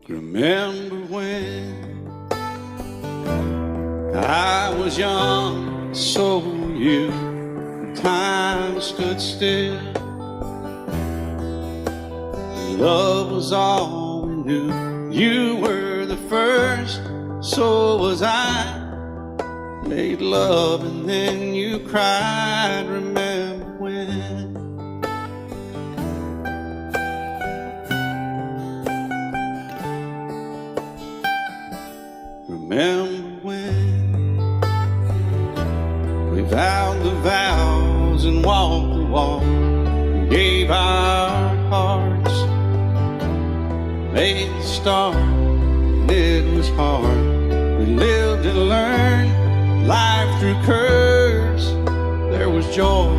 Remember when I was young, so were you. Time stood still. Love was all we knew. You were the first, so was I. Made love and then you cried. Remember when? Remember when we vowed the vows and walked the walk and gave our hearts, made the start, and it was hard. We lived and learned life through curves. There was joy,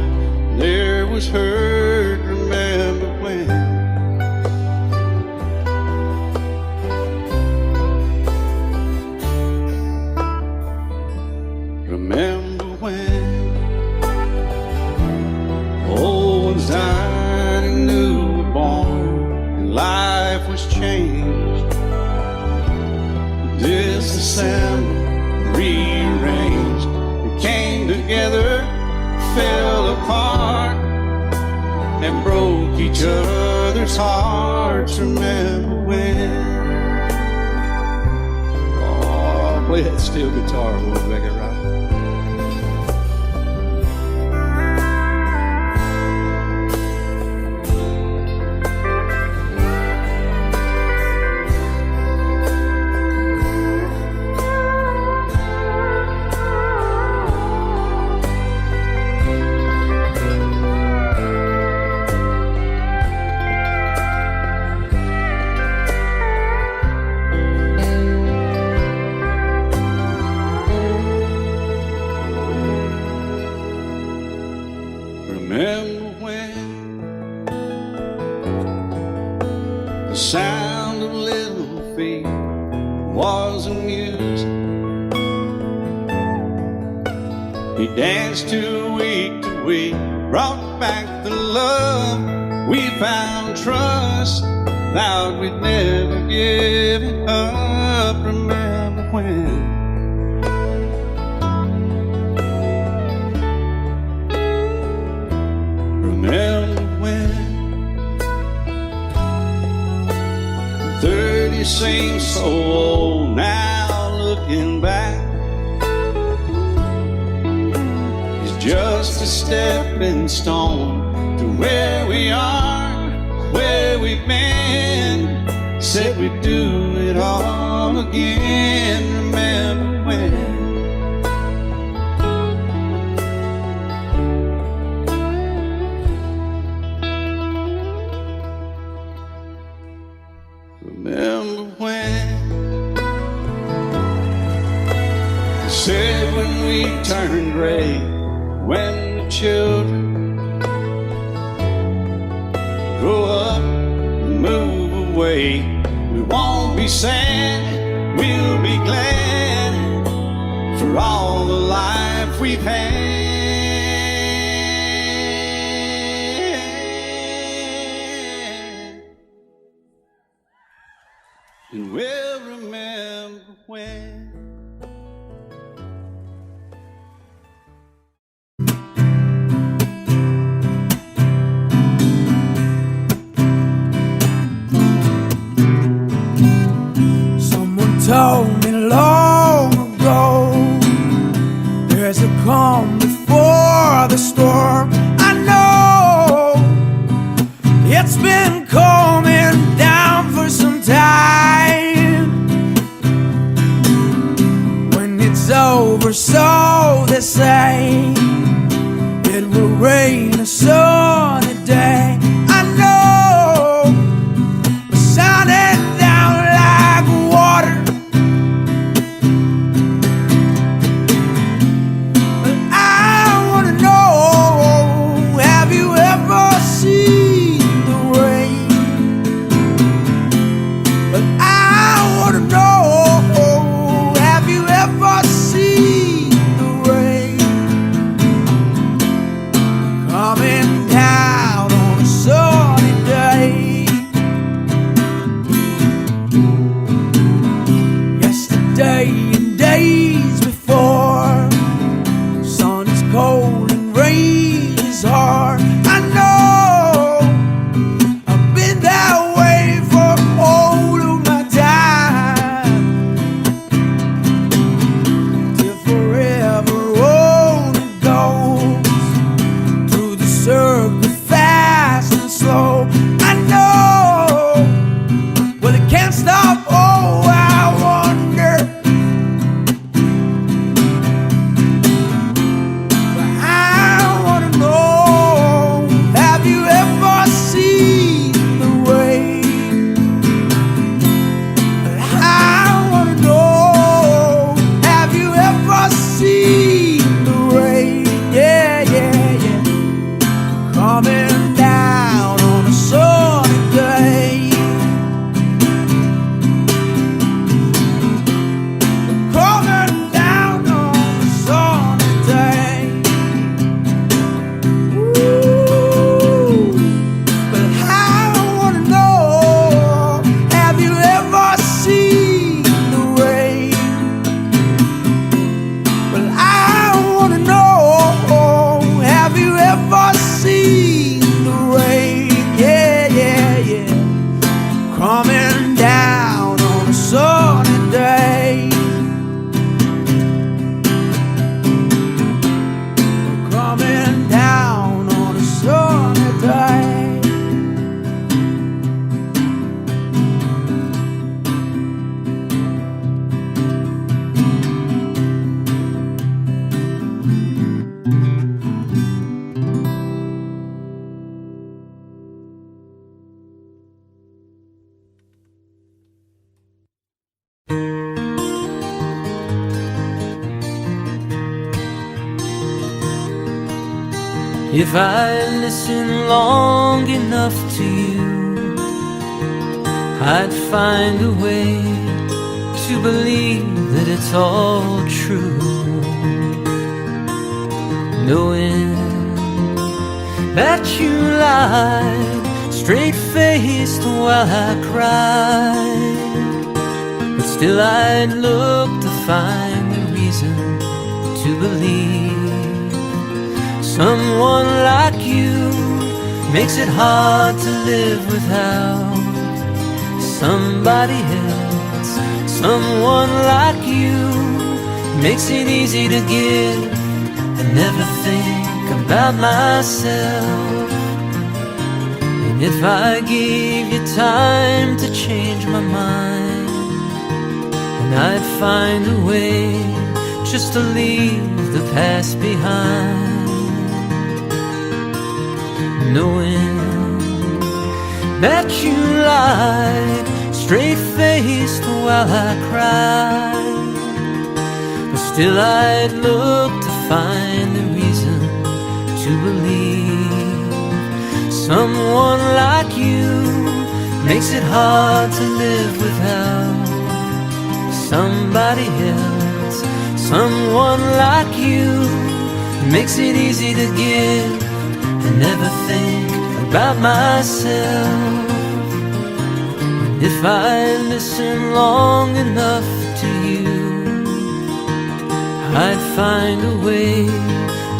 there was hurt. Remember when? Remember when old ones died and new were born and life was changed, disassembled, rearranged. We came together, fell apart, and broke each other's hearts. Remember when? Oh, play that steel guitar, we'll make it right. Danced to week, brought back the love. We found trust, vowed we'd never give it up. Remember when? Remember when? 30 seems so old now, looking back. Just a stepping stone to where we are, where we've been. Said we'd do it all again. Remember when? Remember when? Said when we turned gray, when the children grow up and move away, we won't be sad, we'll be glad for all the life we've had. And we'll remember when. Told me long ago, there's a calm before the storm. I know it's been coming down for some time. When it's over, so they say, it will rain a sunny day. I know it's shining down like water. rolling rain is hard. I know I've been that way for all of my time, till forever rolling goes through the circle fast and slow. I know, well, it can't stop. Oh, I wonder, but I wanna know, have you ever seen the rain? But I wanna know, have you ever seen the rain? Yeah, yeah, yeah, coming down on a sunny day. Coming down on a sunny day. Ooh, but I wanna know, have you ever seen the rain? Well, I wanna know, have you ever seen the rain? Yeah, yeah, yeah, coming down on a sunny day. Coming down on a sunny day. If I listen long enough to you, I'd find a way to believe that it's all true. Knowing that you lied straight-faced while I cried, but still I'd look to find a reason to believe. Someone like you makes it hard to live without somebody else. Someone like you makes it easy to give and never think about myself. And if I gave you time to change my mind, and I'd find a way just to leave the past behind. Knowing that you lied straight-faced while I cried, but still I'd look to find a reason to believe. Someone like you makes it hard to live without somebody else. Someone like you makes it easy to give and never think about myself. And if I listen long enough to you, I'd find a way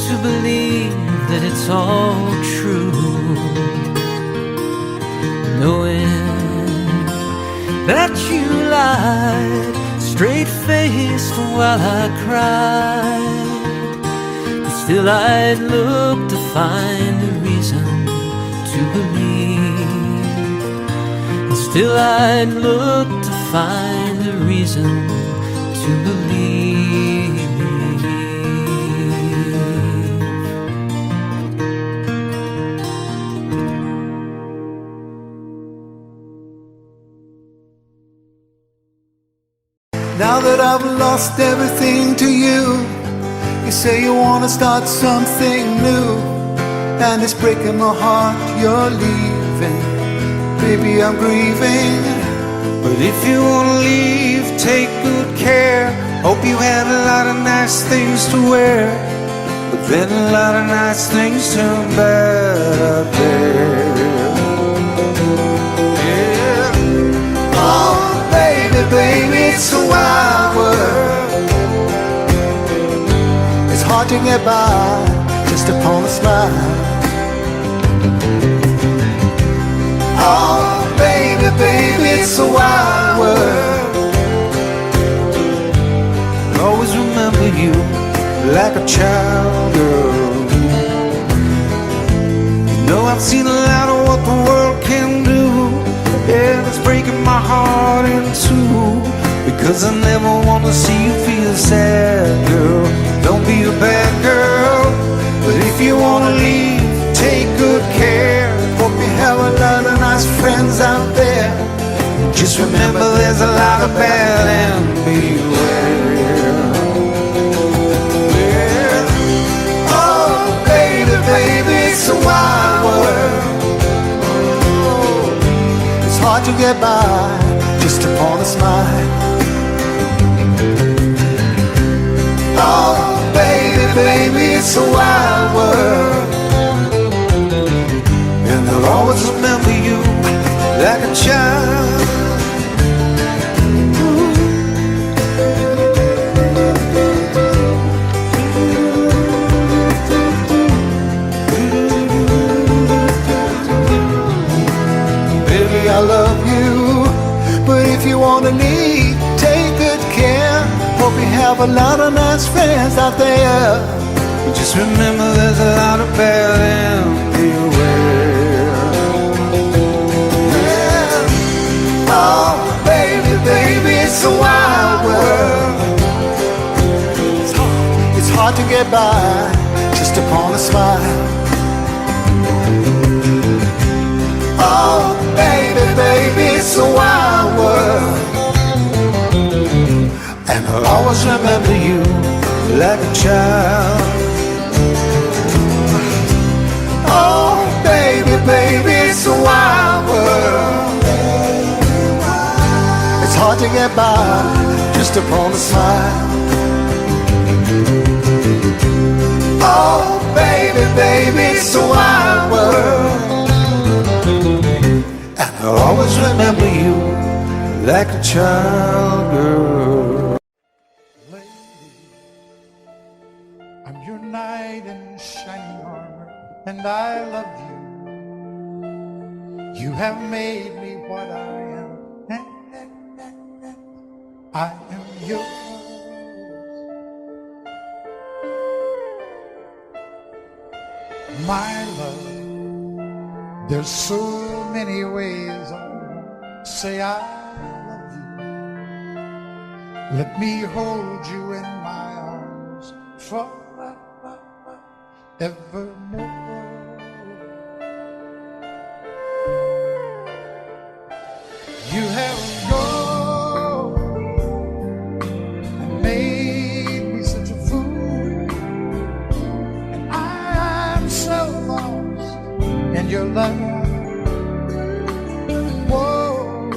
to believe that it's all true. Knowing that you lied straight-faced while I cried, but still I'd look to find a reason to believe. And still I'd look to find a reason to believe. Now that I've lost everything to you, you say you wanna start something new, and it's breaking my heart you're leaving. Baby, I'm grieving. But if you wanna leave, take good care. Hope you had a lot of nice things to wear, but then a lot of nice things turn bad out there. Yeah. Oh, baby, baby, it's a wild world. It's hard to get by just upon a smile. Oh, baby, baby, it's a wild world. I'll always remember you like a child, girl. You know I've seen a lot of what the world can do, and it's breaking my heart in two, because I never want to see you feel sad, girl. Don't be a bad girl, but if you want to leave, take good care. Hope you have a lot of nice friends out there. Just remember there's a lot of bad and beware. Oh, baby, baby, it's a wild world. It's hard to get by just upon a smile. Oh, baby, baby, it's a wild world. And I'll always remember you like a child. Baby, I love you, but if you want to leave, take good care. Hope you have a lot of nice friends out there. But just remember there's a lot of bad and beware. Yeah. Oh, baby, baby, it's a wild world. It's hard to get by just upon a smile. Oh, baby, baby, it's a wild world. And I'll always remember you like a child. Oh, baby, baby, it's a wild world. It's hard to get by just upon a smile. Oh, baby, baby, it's a wild world. And I'll always remember you like a child, girl. I'm your knight in shining armor, and I love you. You have made me what I am. I am yours. My love, there's so many ways I say I love you. Let me hold you in my arms forevermore. You have gone and made me such a fool, and I'm so lost in your love. Whoa,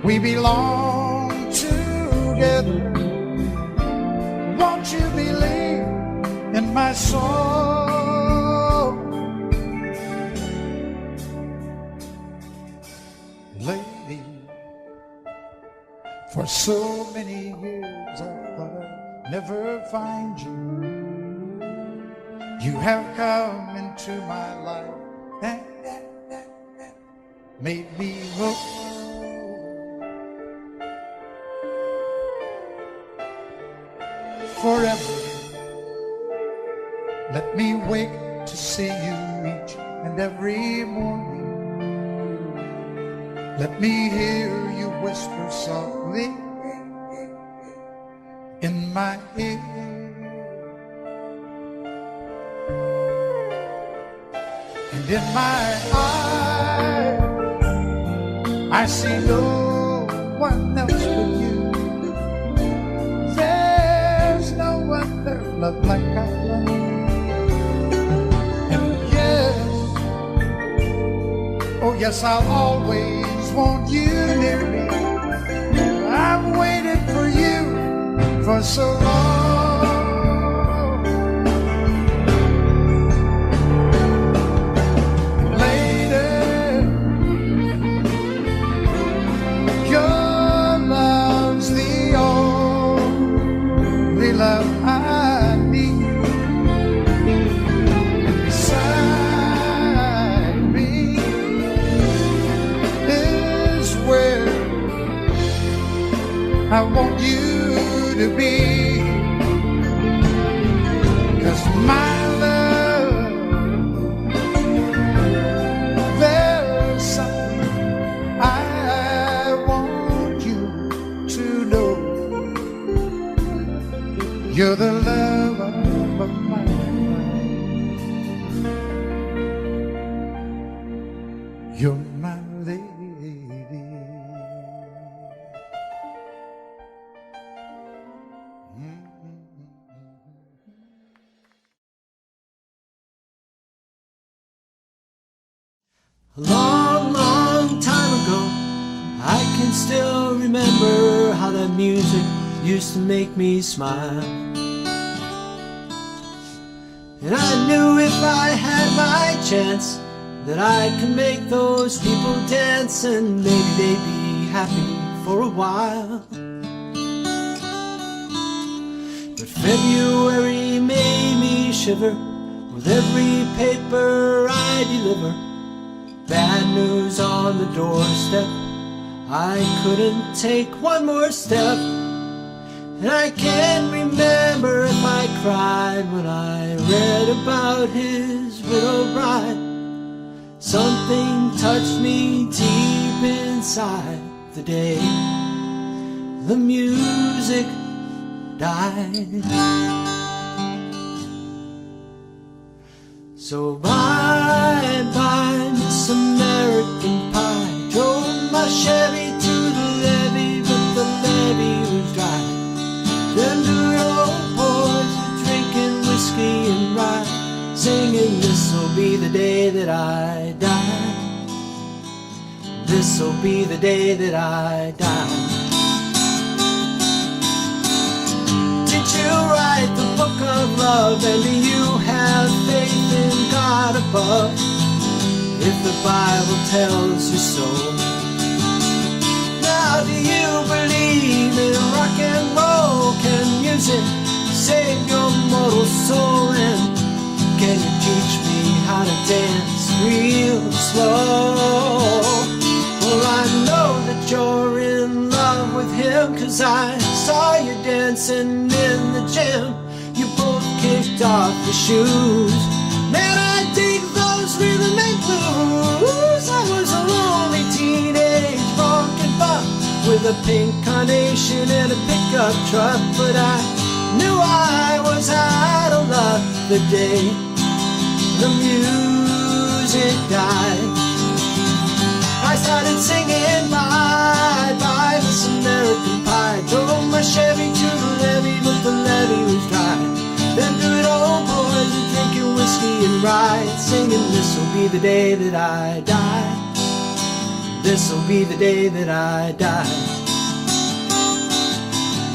we belong together. Won't you believe in my soul? Lady, for so many years I thought I'd never find you. You have come into my life and made me whole. Forever, let me wake to see you each and every morning. Let me hear you whisper softly in my ear. And in my eyes, I see no one else but you. There's no other love like I love. And yes, oh yes, I'll always want you near me. I've waited for you for so long. Lady, your love's the only love I need. A long, long time ago, I can still remember how that music used to make me smile. And I knew if I had my chance that I could make those people dance, and maybe they'd be happy for a while. But February made me shiver with every paper I deliver. Bad news on the doorstep, I couldn't take one more step. And I can't remember if I cried when I read about his widow bride. Something touched me deep inside the day the music died. So bye-bye, Miss American Pie. Drove my Chevy to the levee, but the levee was dry. Them good old boys were drinking whiskey and rye, singing, this'll be the day that I die. This'll be the day that I die. Did you write the book of love, and do you have faith in God above? If the Bible tells you so. Now do you believe in rock and roll? Can music save your mortal soul? And can you teach me how to dance real slow? Well, I know that you're in love with him, 'cause I saw you dancing in the gym. You both kicked off your shoes. Man, I dig those rhythm and blues. I was a lonely teenage rockin' buck with a pink carnation and a pickup truck, but I knew I was out of luck the day the music died. I started singing bye-bye, Miss American Pie. Drove my Chevy to the levee, but the levee was dry. Them good old boys were drinking whiskey and rye, singing, this'll be the day that I die. This'll be the day that I die.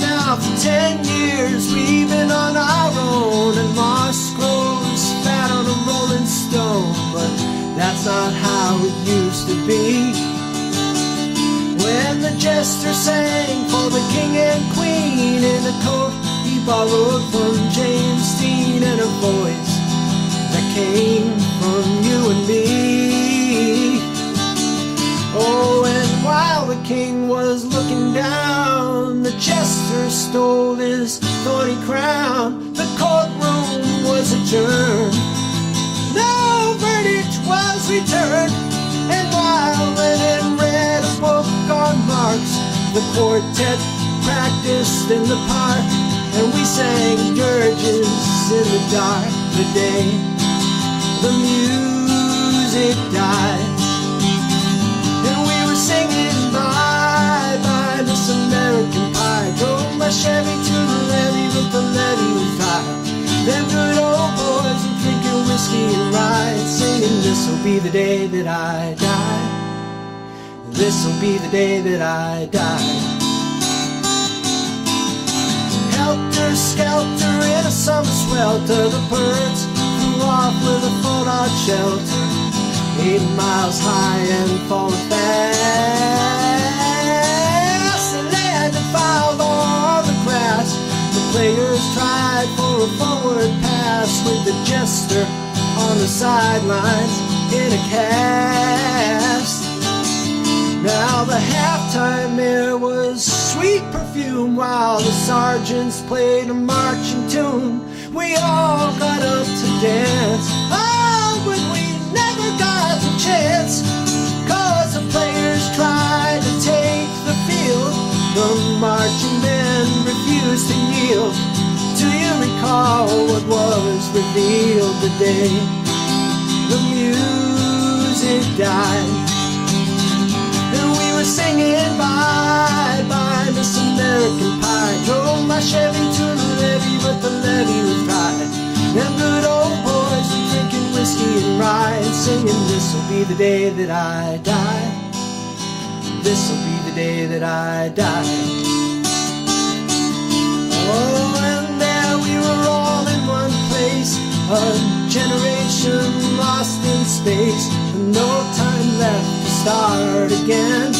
Now for 10 years we've been on our own, and moss grows fat on a rolling stone, but that's not how it used to be. When the jester sang for the king and queen in a coat he borrowed from James Dean, and a voice that came from you and me. Oh, and while the king was looking down, the jester stole his thorny crown. The courtroom was adjourned, no verdict was returned, and while Lennon read a book on Marx, the quartet practiced in the park, and we sang dirges in the dark the day the music died. And we were singing bye-bye, Miss American Pie. Drove my Chevy to the levee, but the levee was dry. Them good old boys were drinking whiskey and rye, singing, this'll be the day that I die. This'll be the day that I die. Helter-skelter in a summer swelter, the birds flew off with a fallout shelter, 8 miles high and falling fast. The land had filed on the grass. The players tried for a forward pass, with the jester on the sidelines in a cast. Now the halftime air was sweet perfume, while the sergeants played a marching tune. We all got up to dance, oh, but we never got the chance, 'cause the players tried to take the field. The marching men refused to yield. Do you recall what was revealed the day the music died? And we were singing bye-bye, Miss American Pie. Drove my Chevy to the levee, but the levee was dry. Them good old boys were drinking whiskey and rye, singing, this'll this'll be the day that I die. This'll be the day that I die. Oh, and there we were all in one place, a generation lost in space, and no time left to start again.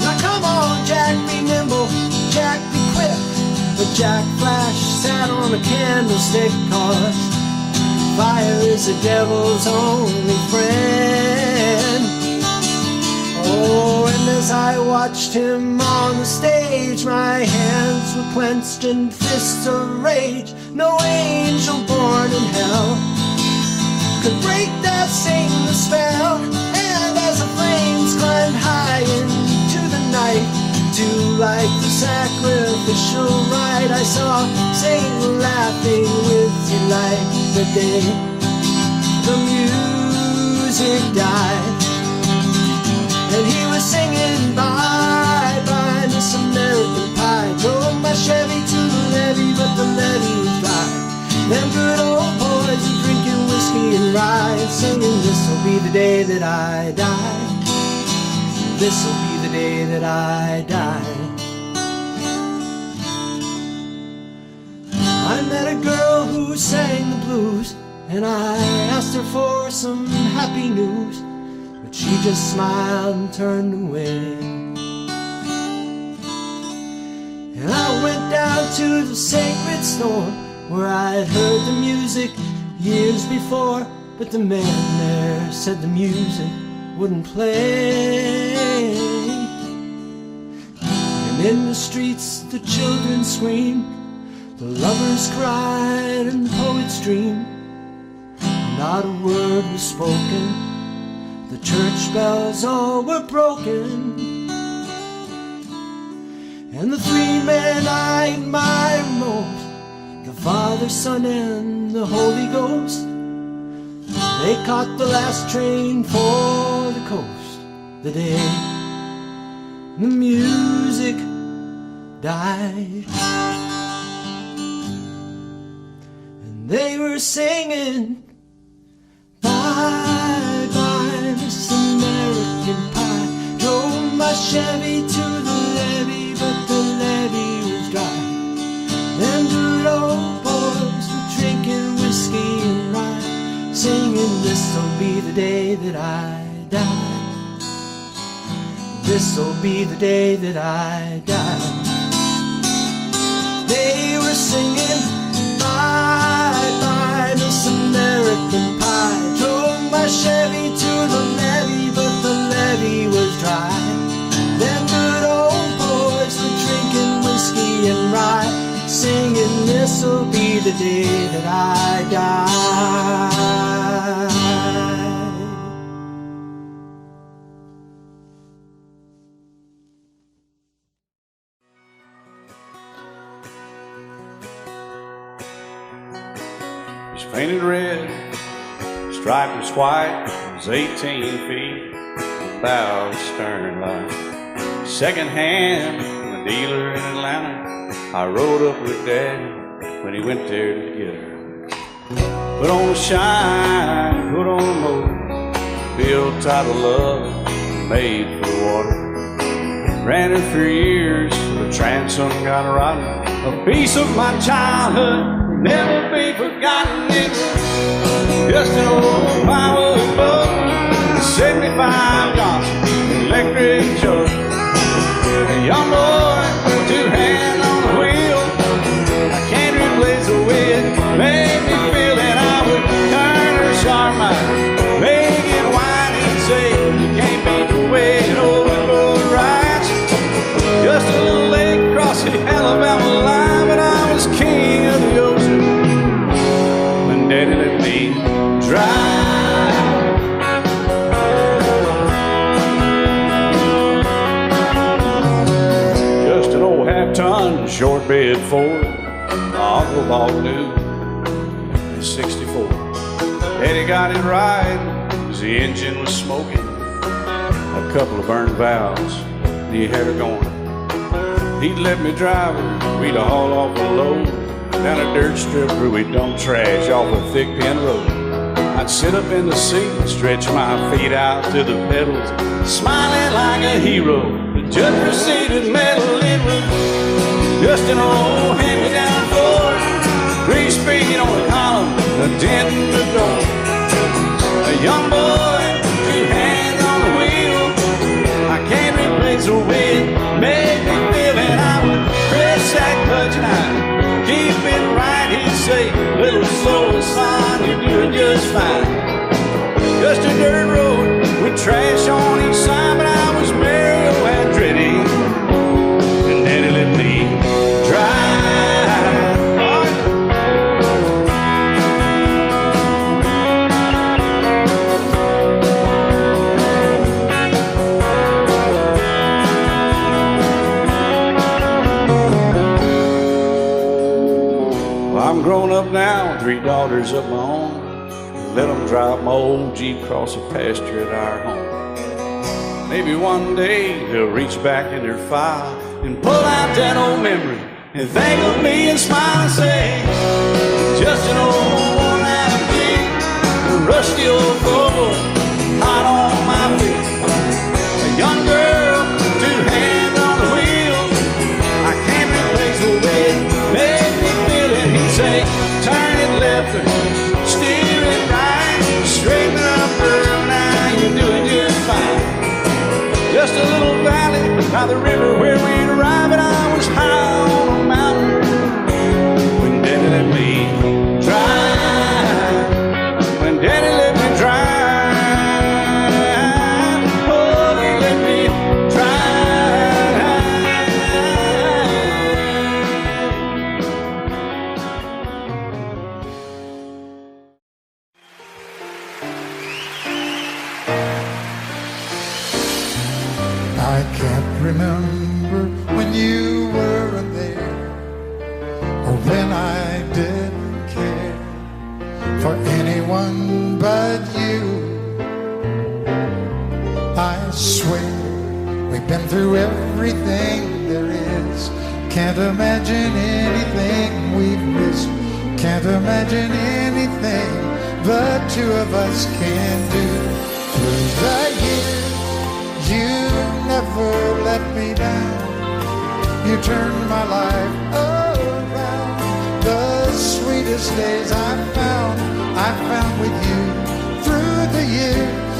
Now come on, Jack, be nimble, Jack, be quick. But Jack Flash sat on a candlestick, 'cause fire is the devil's only friend. Oh, and as I watched him on the stage, my hands were clenched in fists of rage. No angel born in hell could break that Satan spell. And as the flames climbed high into the night, to like the sacrificial rite, I saw Satan laughing with delight the day the music died. And he was singing bye bye Miss American Pie. Drove my Chevy to the levee, but the levee was dry. Them good old boys are drinking whiskey and rye, singing this'll be the day that I die. This'll be the day that I die. I met a girl who sang the blues, and I asked her for some happy news, but she just smiled and turned away. And I went down to the sacred store, where I'd heard the music years before, but the man there said the music wouldn't play. And in the streets the children screamed, the lovers cried, and the poets dreamed. Not a word was spoken, the church bells all were broken. And the three men I admire most, the Father, Son, and the Holy Ghost, they caught the last train for the coast the day the music died. And they were singing bye bye Miss American Pie. Drove my Chevy to the levee, but the levee was dry. Them good old boys were drinking whiskey and rye, singing this'll be the day that I die. This'll be the day that I die. They were singing bye bye Miss American Pie. Drove my Chevy to the levee, but the levee was dry. Them good old boys were drinking whiskey and rye, singing this'll be the day that I die. He's painted red, striped was white, was 18 feet, about stern line. Second hand from a dealer in Atlanta. I rode up with Dad when he went there to get her. Put on a shine, put on a motor, built out of love, made for the water. Ran her for years, the transom got rotten. A piece of my childhood, never be forgotten. It's just an old firewood boat, 75 Johnson, electric jug. A young boy, two hands on the wheel. I can't replace the way it made me feel that I would turn her sharp mind, make it whine and say, you can't beat the way an old boat rides. Just a little lake across the Alabama line, but I was king of the ocean when Daddy let me drive. Just an old half-ton short bed Ford my uncle bought new in '64. Daddy got it right, 'cause the engine was smoking, a couple of burned valves, and he had her going. He'd let me drive her, we'd haul off a load down a dirt strip where we dumped trash off a thick pin road. I'd sit up in the seat and stretch my feet out to the pedals, smiling like a hero. The judge proceeded metal. It was just an old hand-me-down Ford, three-speed on the column, a dent in the door. A young boy, two hands on the wheel. I can't replace the way it made me feel, and I would press that clutch and I'd keep it right. He'd say, little slow, son, you're doing just fine. Just a dirt road with trash on each side, but I was Mario Andretti, and Daddy let me drive. I'm grown up now, 3 daughters of my own. Let them drive my old Jeep across the pasture at our home. Maybe one day they'll reach back in their file and pull out that old memory and think of me and smile and say, just an old worn-out Jeep, a rusty old Volvo, hot on my feet. A young girl, 2 hands on the wheel. I can't replace the way it made me feel it. He'd say, turn it left or steer it right, straighten up, girl, now you're doing just fine. Just a little valley by the river where we'd arrive, and I was high on a mountain when Daddy let me drive. When Daddy let me drive, oh, he let me I can't remember when you weren't there, or when I didn't care for anyone but you. I swear we've been through everything there is. Can't imagine anything we've missed. Can't imagine anything the two of us can do. Through the years, you never let me down. You turned my life around. The sweetest days I found with you. Through the years,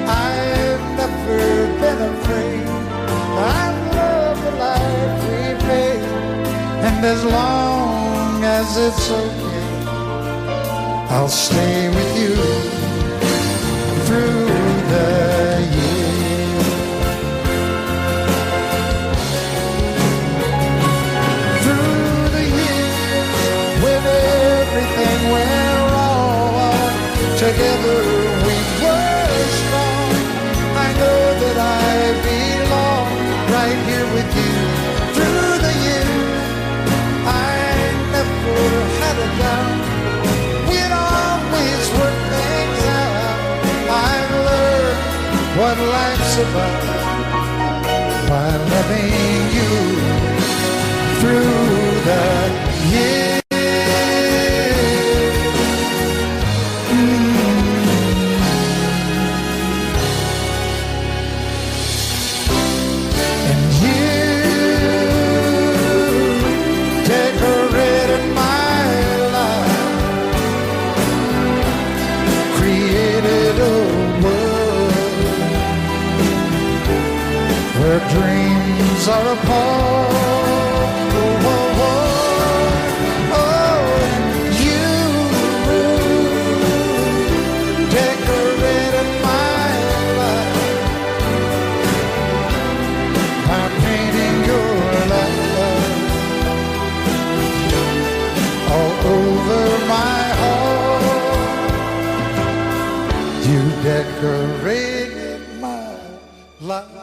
I've never been afraid. I love the life we made, and as long as it's okay, I'll stay with you through the years. Through the years, when everything went wrong, together we were strong. I know that I belong right here with you. Through the years, I never had a doubt. We'd always work things out. I've learned what life's about by loving you through the years. And you decorated my life, created a world where dreams are apart. Oh, oh, oh, oh, you decorated my life by painting your love all over my heart. You decorated my life.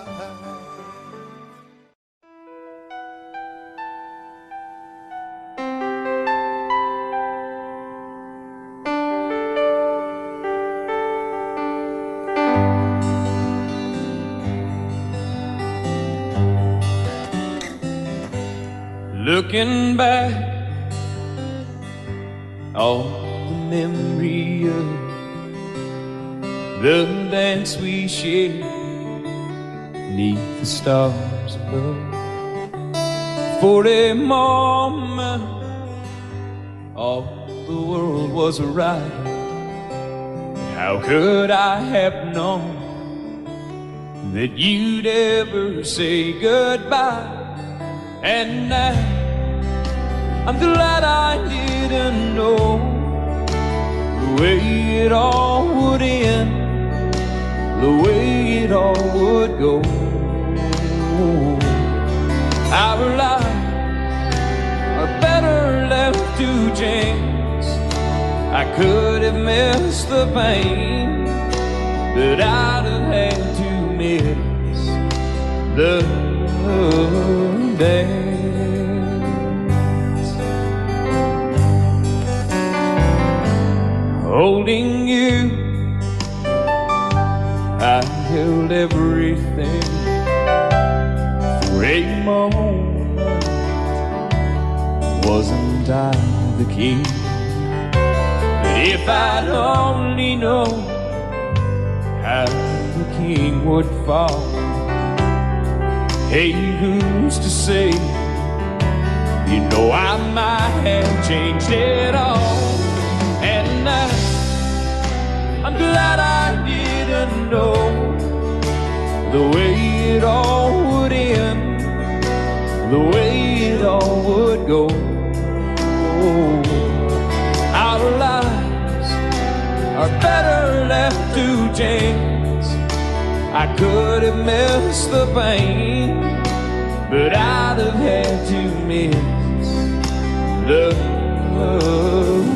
Looking back, all the memory of the dance we shared neath the stars above. For a moment, all the world was right. How could I have known that you'd ever say goodbye? And now I'm glad I didn't know the way it all would end, the way it all would go. Our lives are better left to chance. I could have missed the pain, but I'd have had to miss the dance. Holding you, I held everything. For a moment, wasn't I the king? But if I'd only known how the king would fall, hey, who's to say? You know I might have changed it all. And now I'm glad I didn't know the way it all would end, the way it all would go. Our lives are better left to chance. I could have missed the pain, but I'd have had to miss the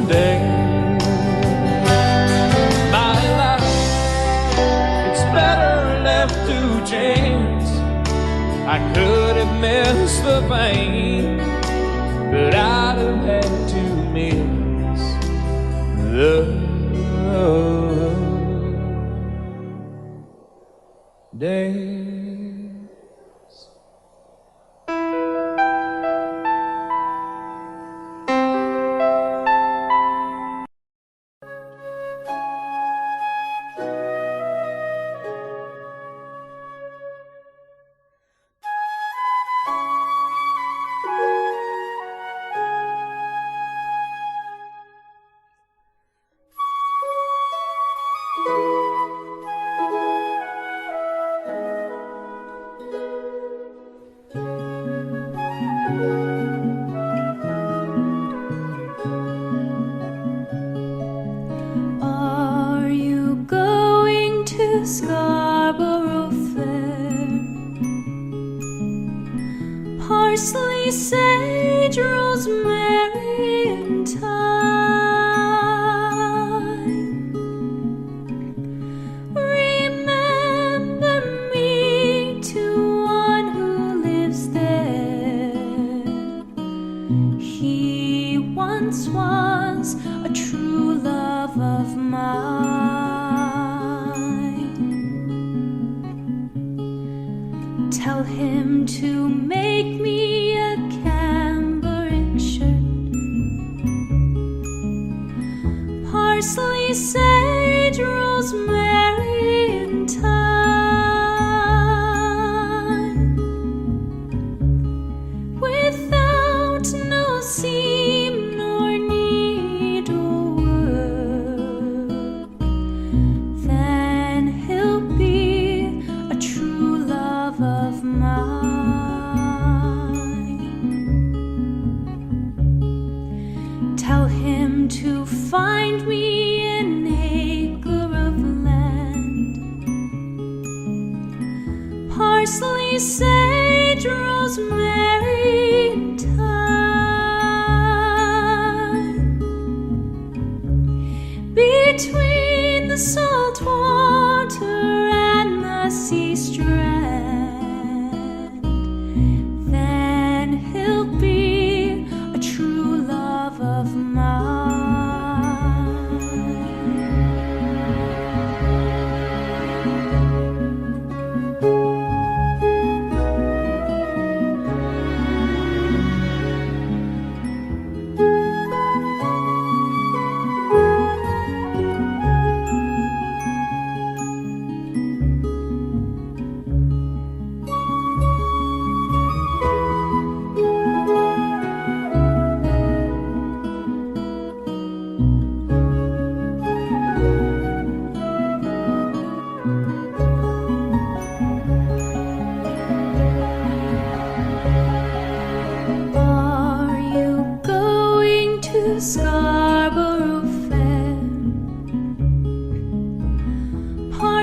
dance. My life, it's better left to chance. I could have missed the pain, but I'd have had to miss the dance. Are you going to Scarborough Fair? Parsley, sage, rosemary, and thyme. Remember me to one who lives there. He once was a true love of mine. Tell him to make me a cambric shirt. Parsley, sage, rosemary, and thyme. Without no seam nor needlework, then he'll be a true love of mine. Tell him to find me an acre of land. Parsley, sage, rosemary, and thyme. Between the salt water and the sea strand, then he'll be a true love of mine.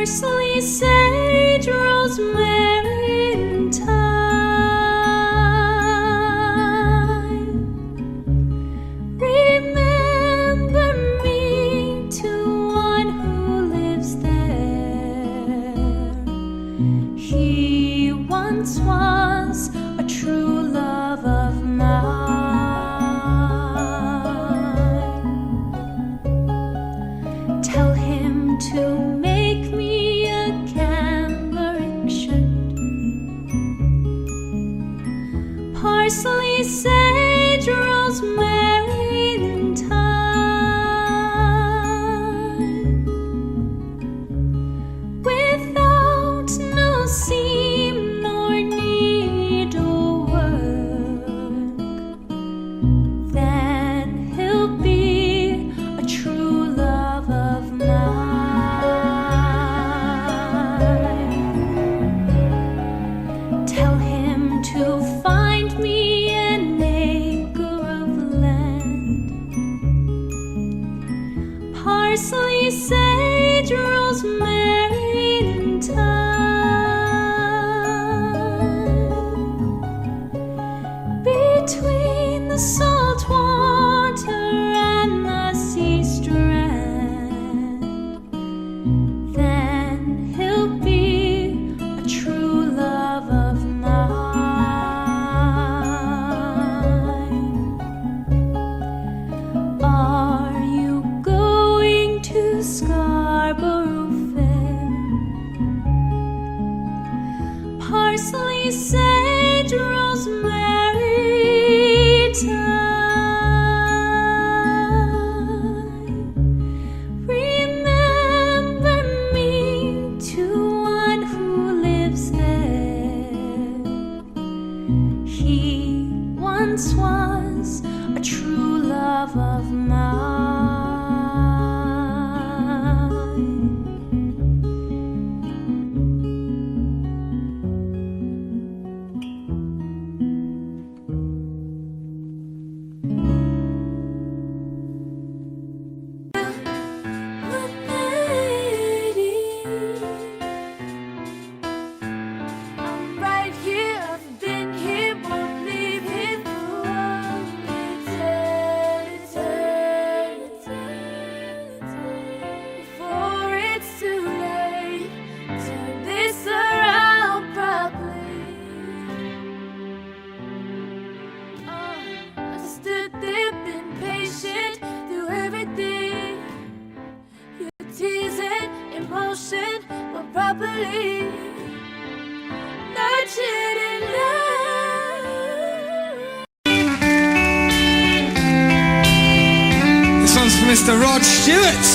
parsley, sage, rosemary, and thyme. Remember me to one who lives there. He once was a true love of mine. Tell him to make me a cambric shirt. Parsley, sage, rosemary, and thyme. Without no seam nor needlework, then he'll be a true love of mine. Tell him to find me an acre of land. Parsley, sage, rosemary, and thyme. Between the salt water and the sea strand, then he'll be a true love of mine. Are you going to Scarborough Fair? Parsley, sage, rosemary, thyme. Remember me to one who lives there. He once was a true love of mine. I'm right here, I've been here, won't leave here for all eternity. Before it's too late, turn this around properly. I stood there, been patient through everything. Your tears and emotion were properly nurtured in love. This one's for Mr. Rod Stewart.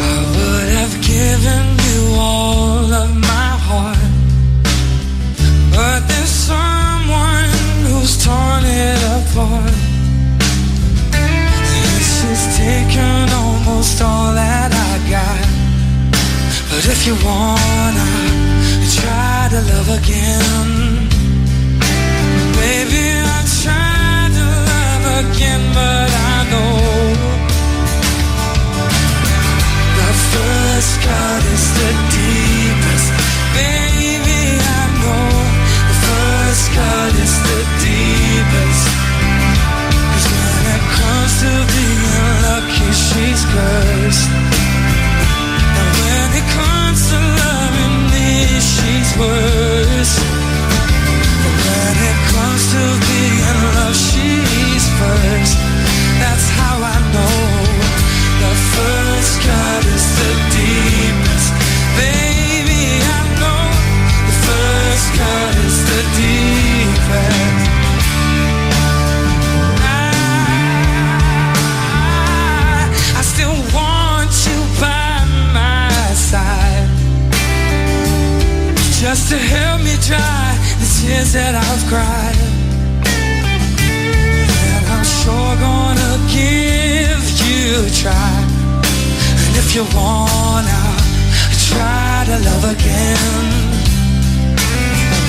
I would have given you all of my heart, but there's someone who's torn it apart. This has taken almost all that I got, but if you wanna try to love again, baby, I tried to love again, but I know the first cut is the deepest. Baby, I know the first cut is the deepest. 'Cause when it comes to being lucky, she's cursed. And when it comes to loving me, she's worse. But when it comes to being loved, she's first. That's how I know the first cut is the deepest. Baby, I know the first cut is the deepest. I still want you by my side, just to help me dry the tears that I've cried. And I'm sure gonna give you a try. And if you wanna try to love again.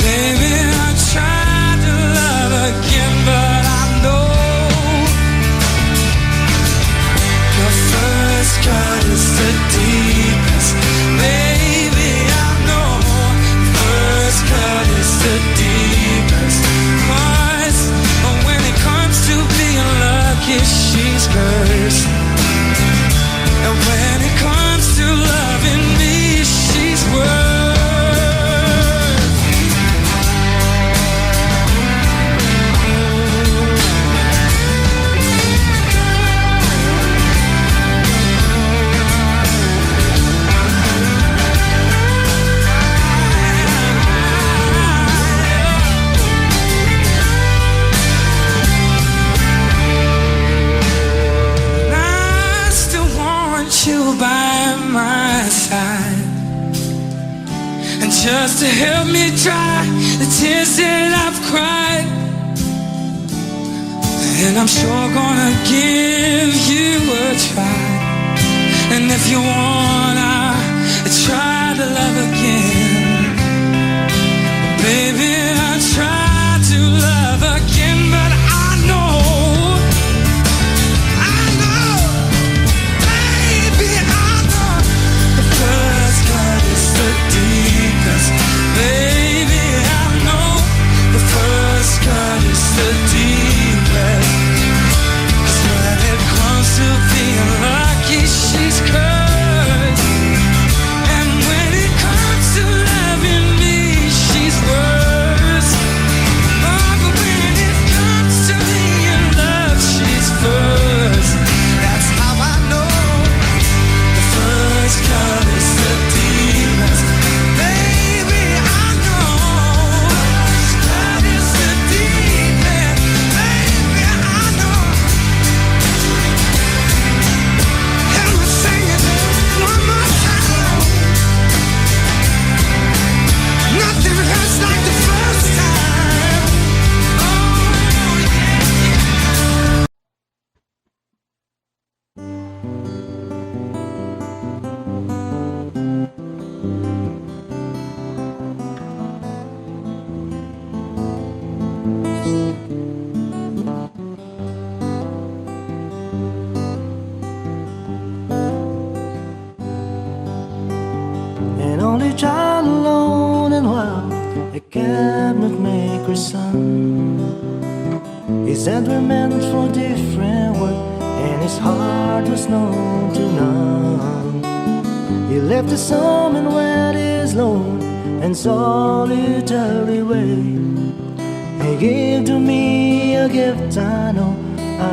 Baby, I tried to love again, but I know your first cut is the deepest. Baby, I know first cut is the deepest. 'Cause when it comes to being lucky, she's cursed. And when it comes to loving me, she's worse. You by my side, and just to help me dry the tears that I've cried. And I'm sure gonna give you a try. And if you wanna try to love again, baby, I try to love again, but I know baby, I know the first cut is the deepest. 'Cause when it comes to being lucky, she's cursed. And when it comes to loving me, she's worse. Oh, but when it comes to being loved, she's first. That's how I know the first cut is the deepest. Child alone and wild, a cabinet maker's son. He said we're meant for different work, and his heart was known to none. He left his home and went his lone and solitary way. He gave to me a gift I know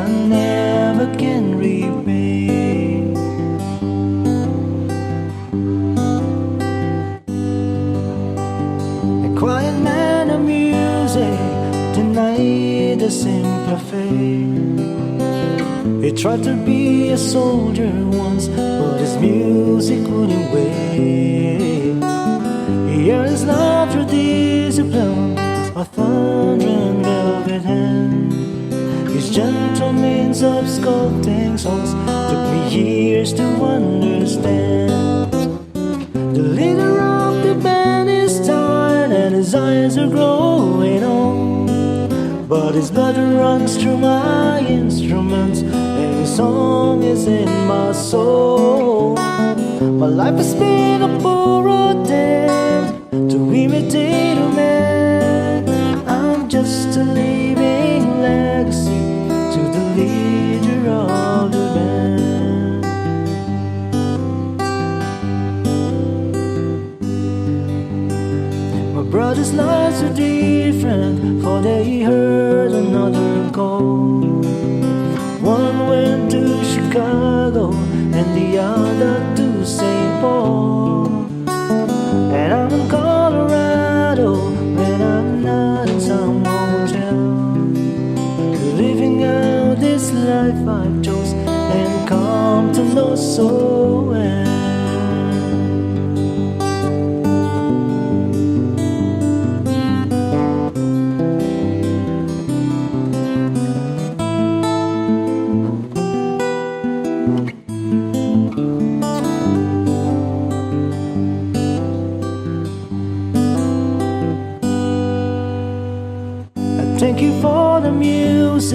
I never can repay. Quiet man of music, denied a simple fate. He tried to be a soldier once, but his music wouldn't wait. He earned his love through discipline, a thundering velvet hand. His gentle means of sculpting songs took me years to understand. The leader of the band is tired and his eyes are growing old, but his blood runs through my instruments and his song is in my soul. My life has been a poor attempt to imitate a man. I'm just a living legacy to the leader of the band. My brother's lives are different, for they heard another call. One went to Chicago and the other to St. Paul. And I'm in Colorado when I'm not in some hotel, living out this life I've chose and come to know so well.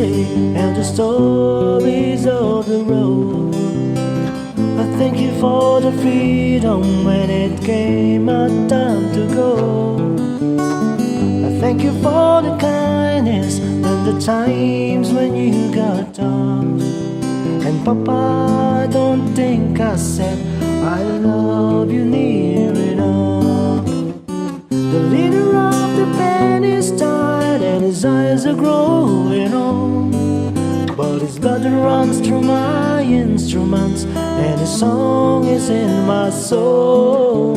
day and the stories of the road. I thank you for the freedom when it came our time to go. I thank you for the kindness and the times when you got tough. And Papa, I don't think I said I love you near enough. The leader of the band is tired and his eyes are growing old, but his blood runs through my instruments and his song is in my soul.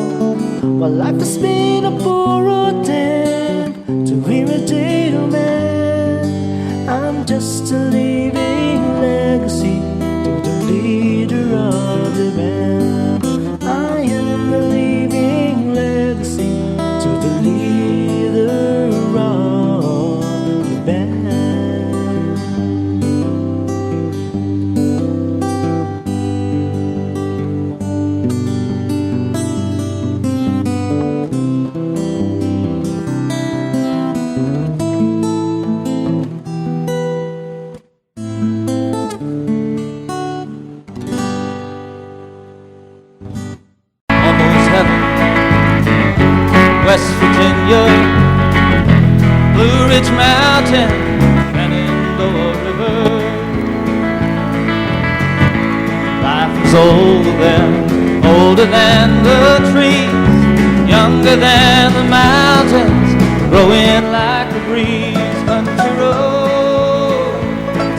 My life has been a poor attempt to irritate a man. I'm just a living legacy to the leader of the band. I am the living legacy to the leader of the band. West Virginia, Blue Ridge Mountain, Shenandoah River. Life was older than the trees, younger than the mountains, growing like a breeze. Country road,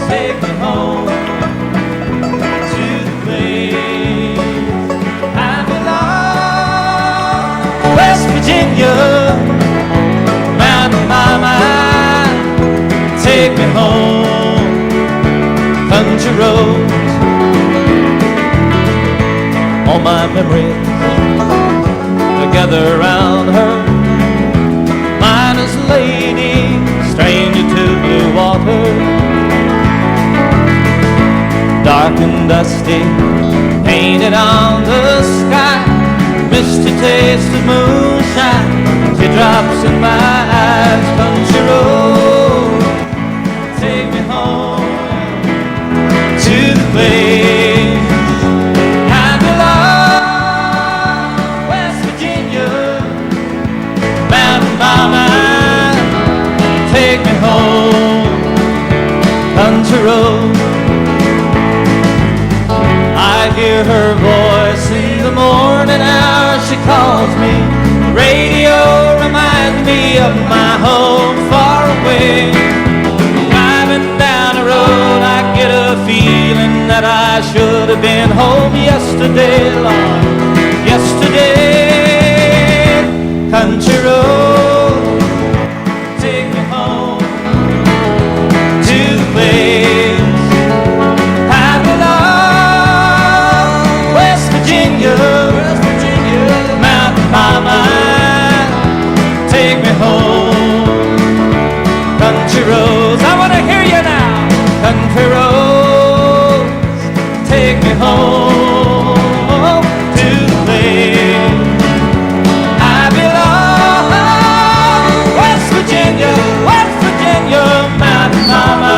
take me home to the place I belong. West Virginia, Mountain Mama, take me home. Country roads, all my memories together around her. Miner's lady, stranger to blue water. Dark and dusty, painted on the sky. Misty taste of moonshine, teardrops in my eyes. Country road, take me home to the place I belong. West Virginia, Mountain Mama, take me home. Country road, I hear her voice in the morning hour. She calls me. The radio reminds me of my home far away. Driving down the road, I get a feeling that I should have been home yesterday, Lord, yesterday. Country road, take me home to the place I belong. West Virginia, Mountain Mama, take me home. Country roads, I want to hear you now. Country roads, take me home to the place I belong. West Virginia, Mountain Mama,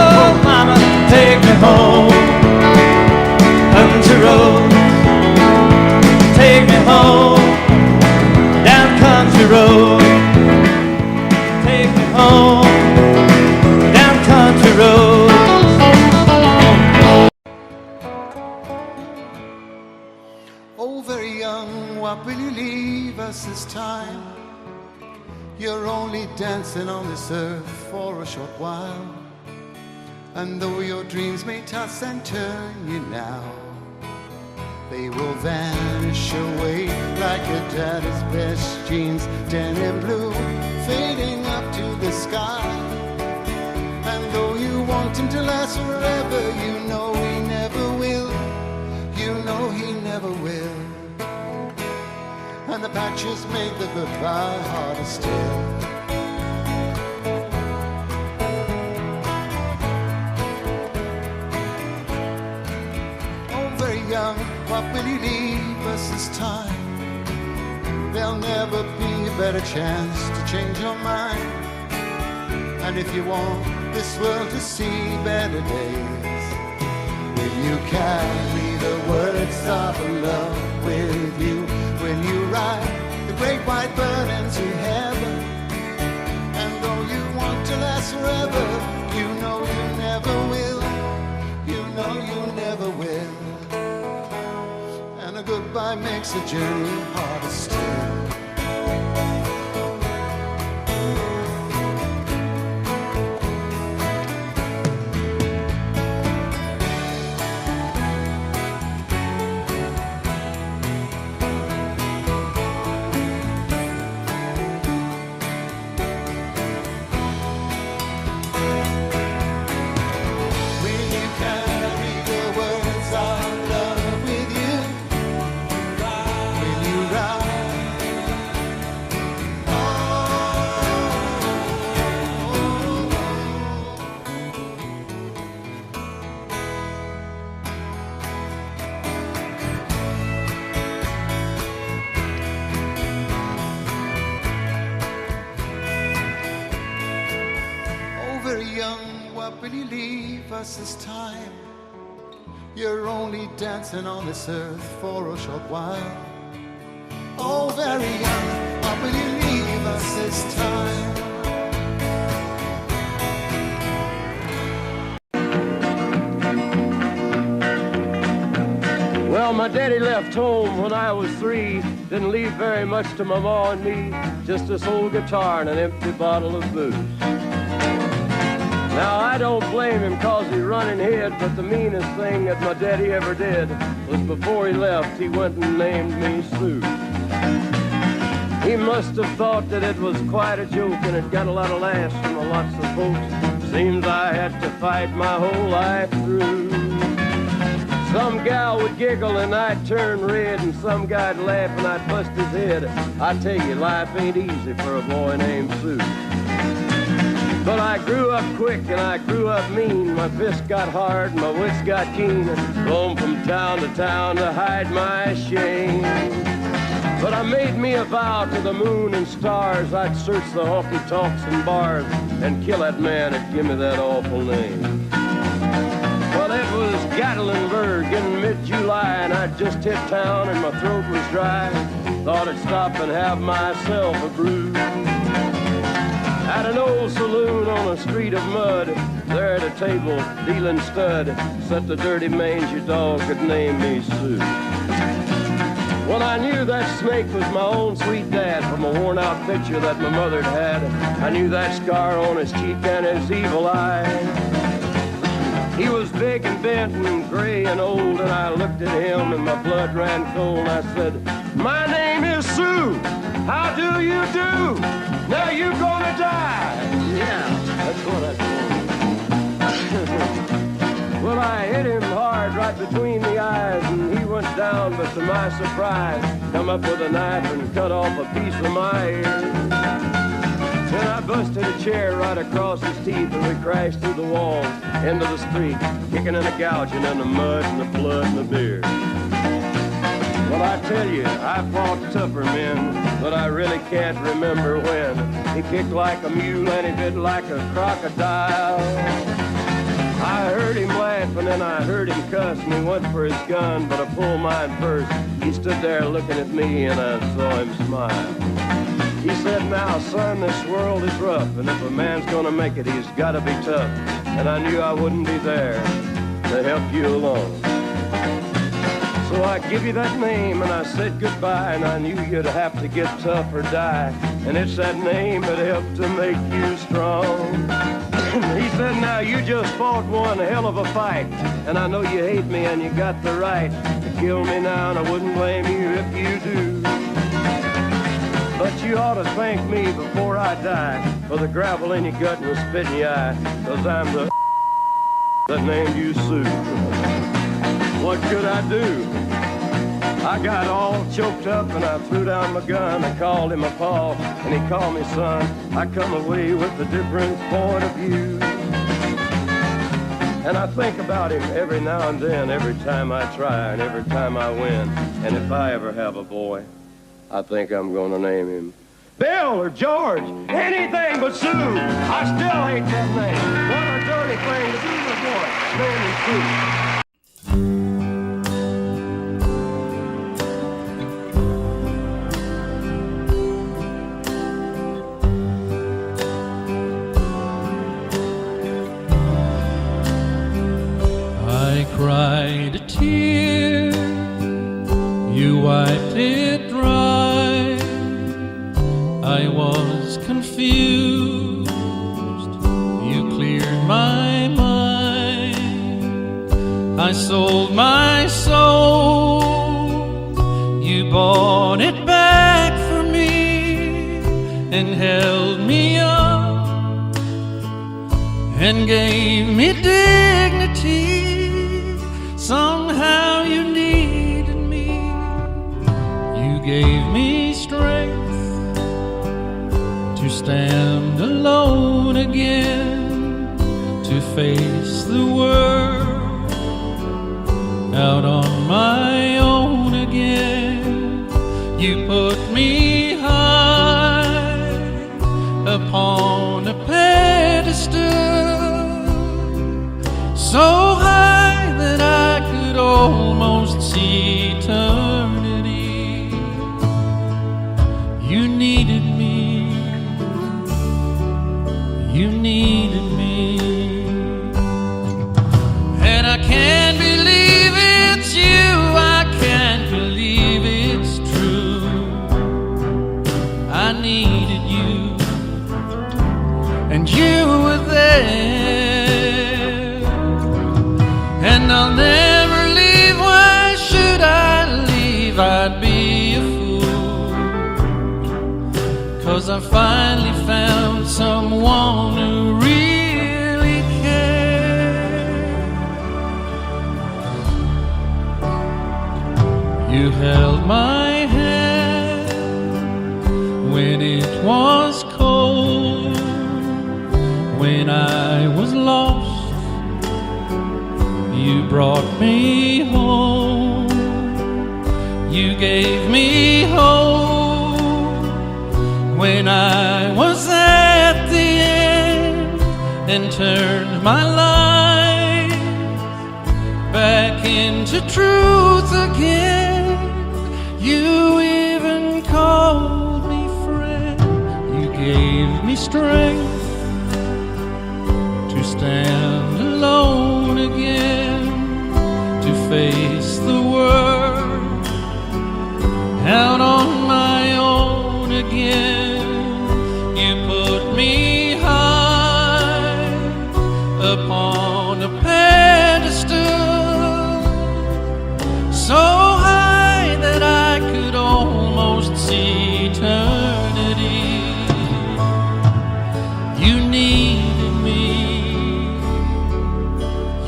oh Mama, take me home. Country roads, take me home. Down country road, take me home. Down country road. Oh, very young, what will you leave us this time? You're only dancing on this earth for a short while. And though your dreams may toss and turn you now, they will vanish away like your daddy's best jeans, denim blue, fading up to the sky. And though you want him to last forever, you know he never will. You know he never will. And the patches make the goodbye harder still. Oh, very young, what will you leave us this time? There'll never be a better chance to change your mind. And if you want this world to see better days. Will you carry the words of love with you? Will you ride the great white bird into heaven? And though you want to last forever, you know you never will. You know you never will. And a goodbye makes the journey harder still. This time you're only dancing on this earth for a short while. Oh, very young, what will you leave us this time? Well, my daddy left home when I was 3. Didn't leave very much to my ma and me, just this old guitar and an empty bottle of booze. Now, I don't blame him cause he running hid, but the meanest thing that my daddy ever did was before he left, he went and named me Sue. He must have thought that it was quite a joke and it got a lot of laughs from lots of folks. Seems I had to fight my whole life through. Some gal would giggle and I'd turn red, and some guy'd laugh and I'd bust his head. I tell you, life ain't easy for a boy named Sue. But I grew up quick and I grew up mean. My fists got hard and my wits got keen. Roamed from town to town to hide my shame. But I made me a vow to the moon and stars, I'd search the honky-tonks and bars and kill that man that give me that awful name. Well, it was Gatlinburg in mid-July, and I'd just hit town and my throat was dry. Thought I'd stop and have myself a brew. At an old saloon on a street of mud, there at a table, dealing stud, sat the dirty mangy dog that named me Sue. Well, I knew that snake was my own sweet dad from a worn-out picture that my mother'd had. I knew that scar on his cheek and his evil eye. He was big and bent and gray and old, and I looked at him and my blood ran cold. And I said, "My name is Sue. How do you do? Now you gonna die." Yeah, that's what I told him. Well, I hit him hard right between the eyes, and he went down, but to my surprise, come up with a knife and cut off a piece of my ear. Then I busted a chair right across his teeth, and we crashed through the walls into the street, kicking and a gouging in the mud and the blood and the beer. Well, I tell you, I fought tougher men, but I really can't remember when. He kicked like a mule and he bit like a crocodile. I heard him laugh and then I heard him cuss, and he went for his gun, but I pulled mine first. He stood there looking at me and I saw him smile. He said, "Now, son, this world is rough, and if a man's gonna make it, he's gotta be tough." And I knew I wouldn't be there to help you along. So I give you that name and I said goodbye, and I knew you'd have to get tough or die. And it's that name that helped to make you strong. He said, "Now you just fought one hell of a fight, and I know you hate me and you got the right to kill me now, and I wouldn't blame you if you do. But you ought to thank me before I die for the gravel in your gut and the spit in your eye, 'cause I'm the that named you Sue." What could I do? I got all choked up and I threw down my gun. I called him a paw and he called me son. I come away with a different point of view. And I think about him every now and then, every time I try and every time I win. And if I ever have a boy, I think I'm gonna name him Bill or George, anything but Sue. I still hate that name. funny thing to do with boy, man and true. I cried a tear, you wiped it dry. I was confused, you cleared my mind. I sold my soul, you bought it back for me and held me up and gave me dignity. Somehow you needed me, you gave me strength to stand alone again, to face the world out on my own again. You put me high upon a pedestal, so high that I could almost see eternity. You needed me, you needed me, and I can't believe it's you, I can't believe it's true. I needed you, and you were there, and I'll never leave. Why should I leave? I'd be a fool, 'cause I finally found someone who really cared. You held my hand when it was cold, when I was lost. You brought me home, you gave me hope when I was at the end, and turned my life back into truth again. You even called me friend, you gave me strength to stand alone again, to face the world out on my own again. You put me high upon a pedestal, so high that I could almost see eternity. You needed me,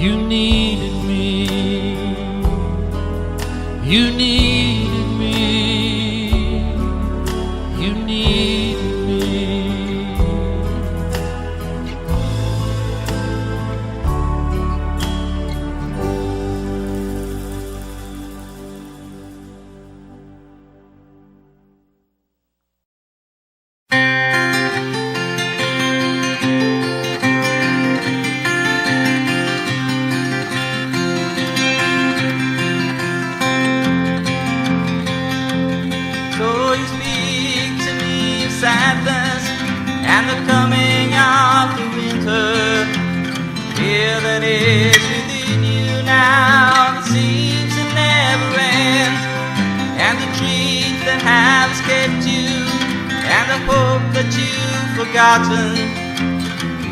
you needed me, you needed me, you needed me. So you speak to me of sadness and the coming of the winter. Fear that is within you now that seems to never end, and the dream that has kept you, and the hope that you've forgotten.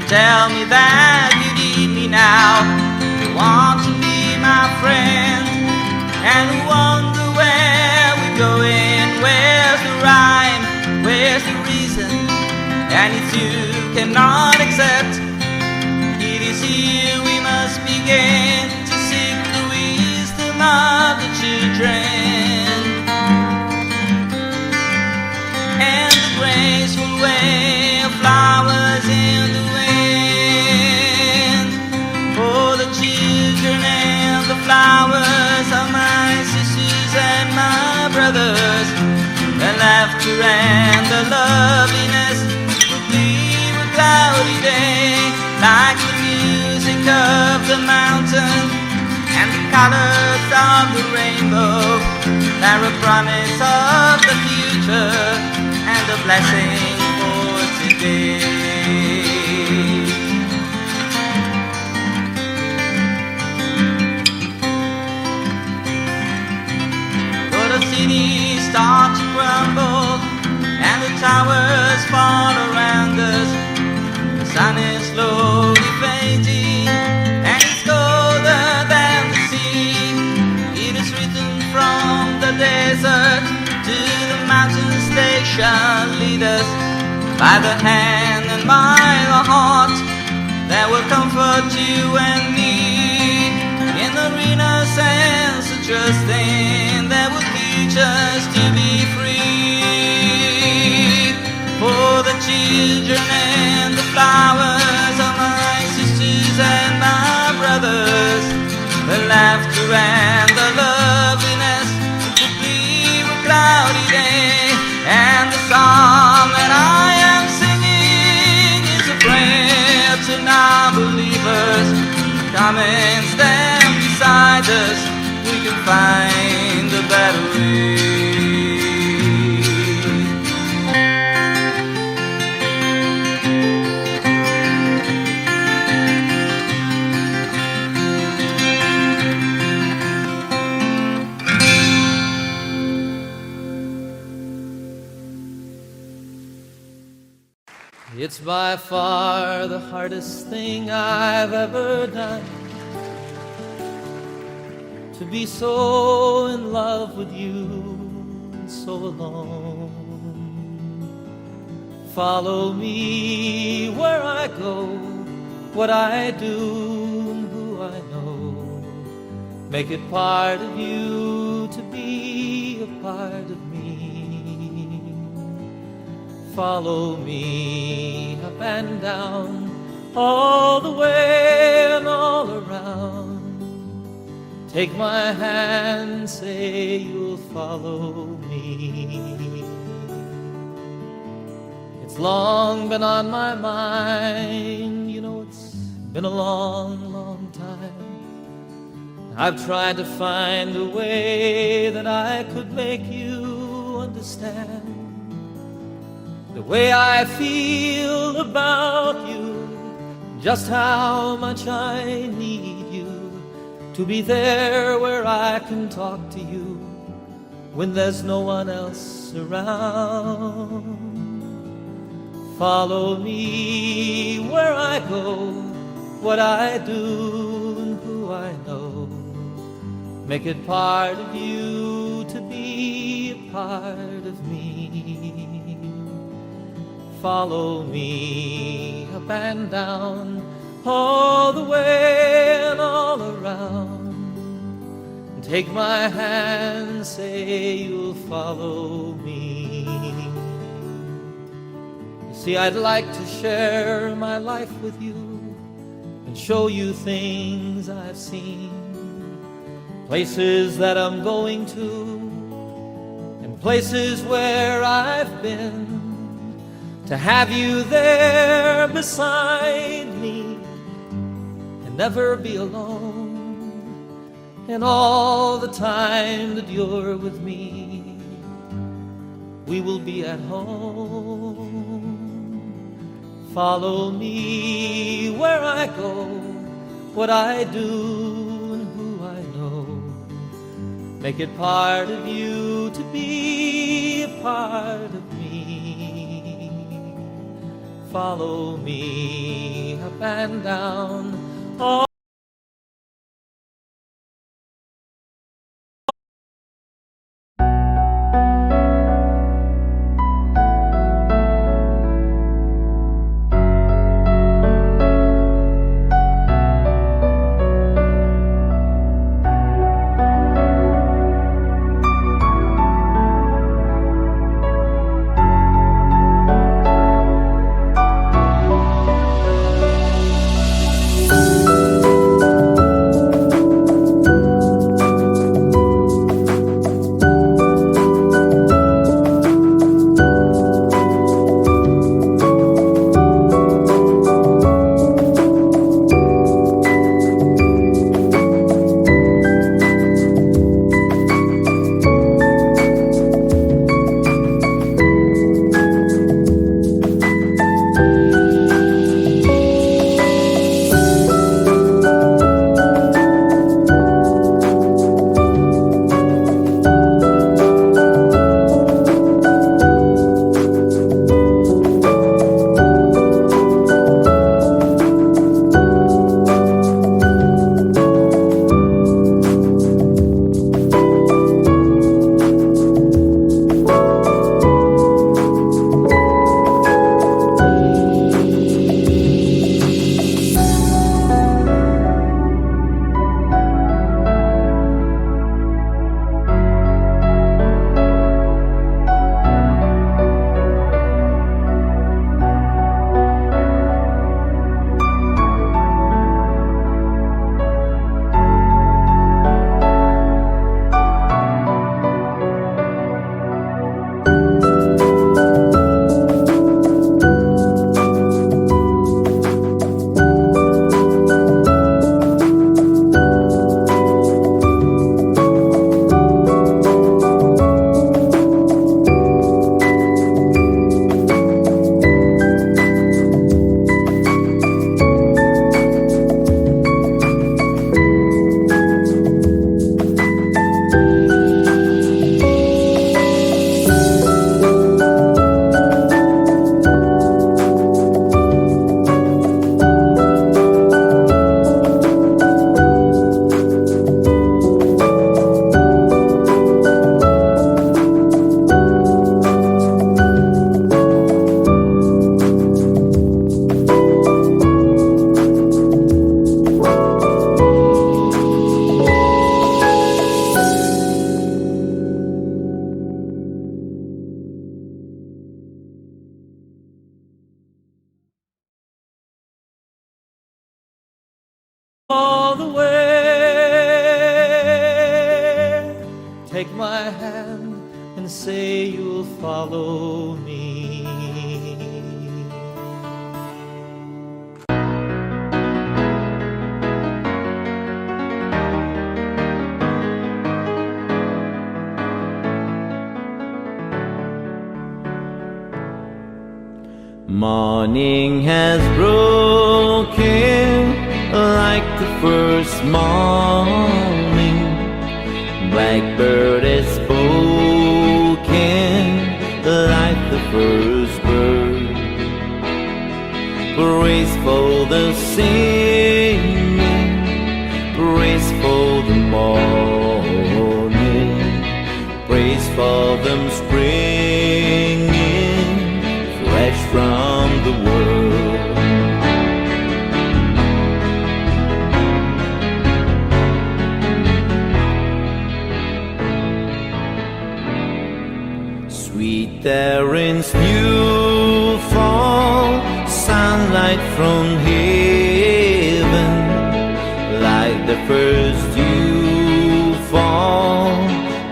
Tell me that you need me now, you want to be my friend, and wonder where we're going. Where's the rhyme? Where's the reason? And if you cannot accept, it is here we must begin to seek the wisdom of the children, and the graceful way of flowers in the wind. For the children and the flowers are my sisters and my brothers. The laughter and the loveliness will be a cloudy day, like the music peak of the mountain and the colors of the rainbow. They're a promise of the future and a blessing for today. Though the cities start to crumble and the towers fall around us, the sun is slowly fading and it's colder than the sea. It is written from the desert to the mountains, they shall lead us by the hand and by the heart. That will comfort you and me in the renaissance of trusting that will teach us to be free. For the children and the flowers of my sisters and my brothers, the laughter and the loveliness to be a cloudy day. And the song that I am singing is a prayer to non-believers. Come and stand beside us, we can find a better way. It's by far the hardest thing I've ever done, to be so in love with you and so alone. Follow me where I go, what I do and who I know. Make it part of you to be a part of me. Follow me up and down, all the way and all around. Take my hand, say you'll follow me. It's long been on my mind, you know it's been a long, long time. I've tried to find a way that I could make you understand the way I feel about you, just how much I need you to be there where I can talk to you when there's no one else around. Follow me where I go, what I do and who I know. Make it part of you to be a part of me. Follow me up and down, all the way and all around. Take my hand, say you'll follow me. You see, I'd like to share my life with you and show you things I've seen, places that I'm going to and places where I've been. To have you there beside me and never be alone. And all the time that you're with me, we will be at home. Follow me where I go, what I do and who I know. Make it part of you to be a part of me. Follow me up and down. Oh. all the way. Take my hand and say you'll follow me. Morning has broken like the first morning. Blackbird has spoken like the first bird. Praise for the singing, praise for the morning, praise for them springing fresh from the world. Sweet Erin's new fall, sunlight from heaven, like the first dew fall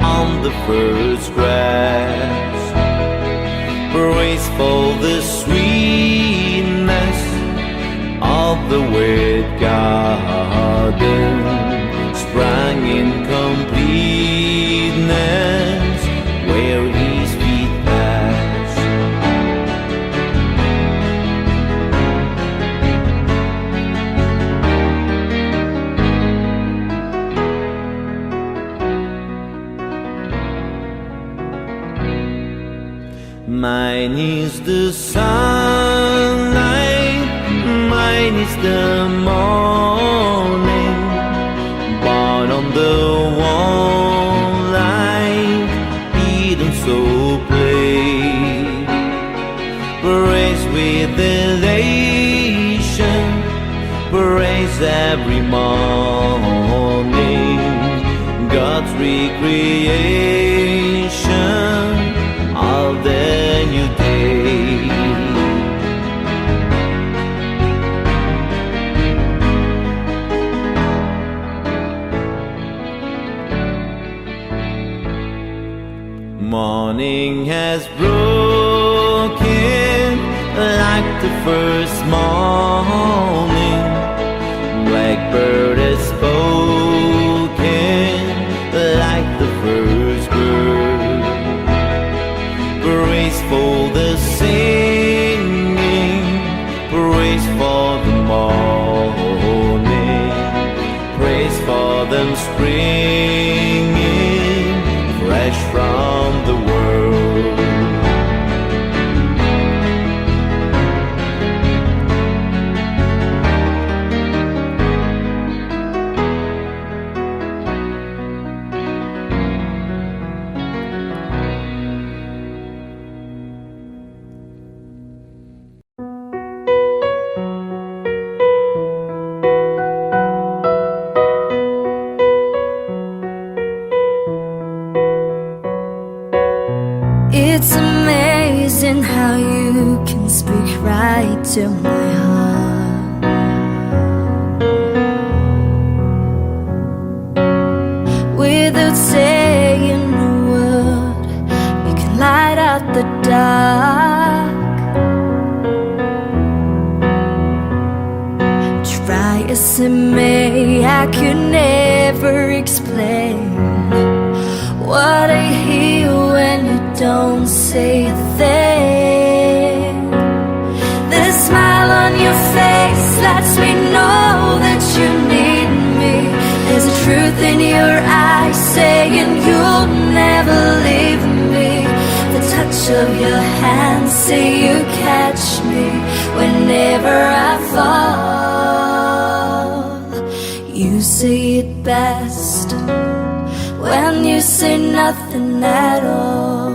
on the first grass. Praise for the sweetness of the wet garden, sprang in completeness where his feet pass. Mine is the sunlight, mine is the morning, born on the warm light, eaten so play. Praise with elation, praise every morning, God's recreation, all the new day. Morning has broken like the first morning. Blackbird has spoken like the first bird. Praise for the singing, praise for the morning, praise for them springing fresh from the world. It's amazing how you can speak right to my heart. Without saying a word, you can light out the dark. Try as it may, I could never explain what I hear when you don't say a thing. The smile on your face lets me know that you need me. There's a truth in your eyes saying you'll never leave me. The touch of your hand say you catch me whenever I fall. You say it best when you say nothing at all.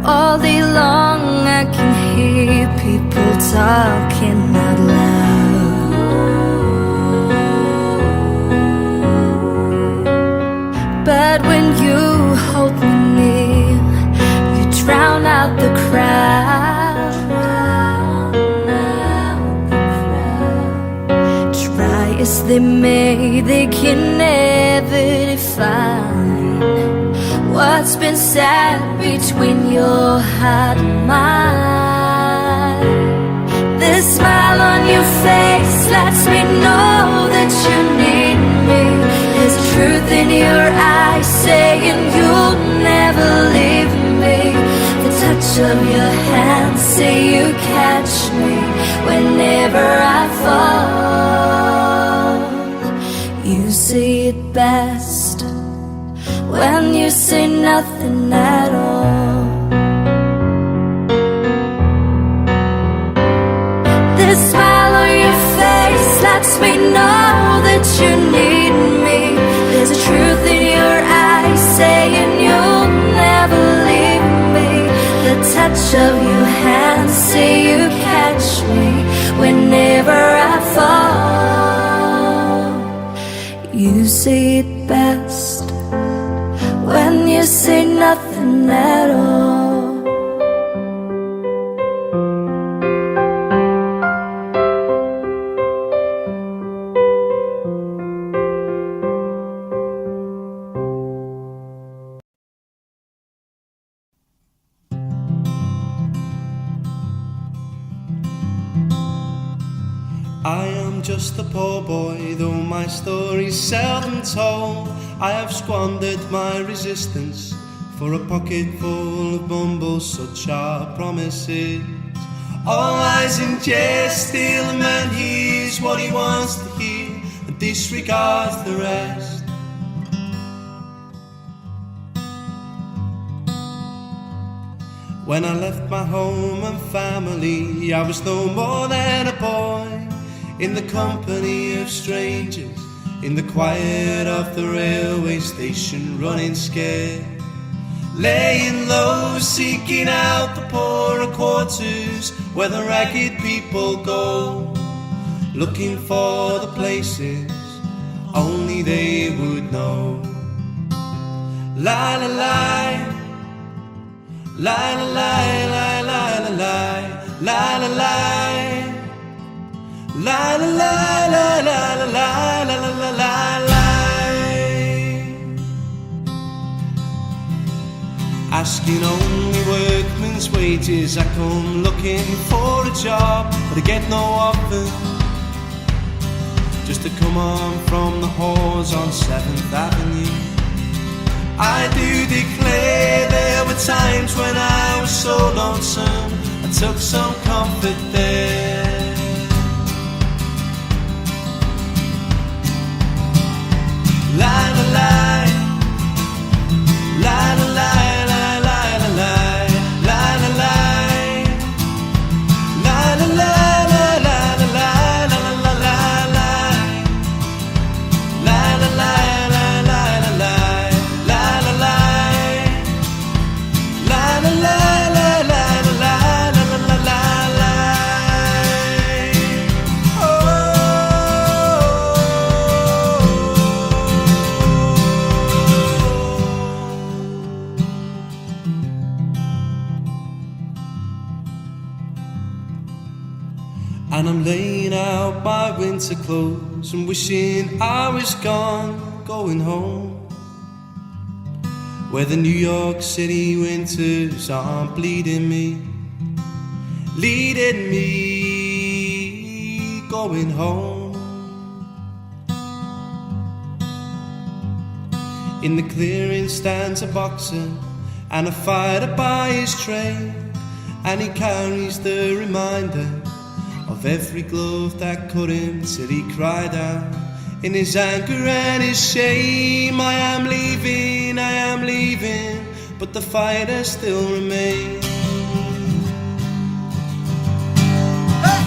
All day long I can hear people talking out loud, but when you hold me promise they made, they can never define what's been said between your heart and mine. The smile on your face lets me know that you need me. There's a truth in your eyes saying you'll never leave me. The touch of your hand say you catch me whenever I fall. You say it best when you say nothing at all. The smile on your face lets me know that you need me. There's a truth in your eyes saying you'll never leave me. The touch of your hand say you catch me whenever I fall. You say it best when you say nothing at all. I am just a poor boy, though my story's seldom told. I have squandered my resistance for a pocket full of mumbles, such are promises. All lies in jest, still a man hears what he wants to hear and disregards the rest. When I left my home and family, I was no more than a boy, in the company of strangers, in the quiet of the railway station, running scared, laying low, seeking out the poorer quarters where the ragged people go, looking for the places only they would know. La la la, la la la, la la la la, la la la. La la la la la la la la la la la. Asking only workman's wages, I come looking for a job, but I get no offer. Just to come on from the halls on 7th Avenue. I do declare there were times when I was so lonesome, I took some comfort there. La la la, la la la, la la la la, la la la, la la la, la la la, la la la la, la la la, la la la la, la la la, la la la, la la la, la la la la. And I'm laying out my winter clothes and wishing I was gone, going home, where the New York City winters aren't bleeding me, leading me, going home. In the clearing stands a boxer and a fighter by his trade, and he carries the reminder of every glove that cut him till he cried out in his anger and his shame, I am leaving, but the fighter still remains. Hey!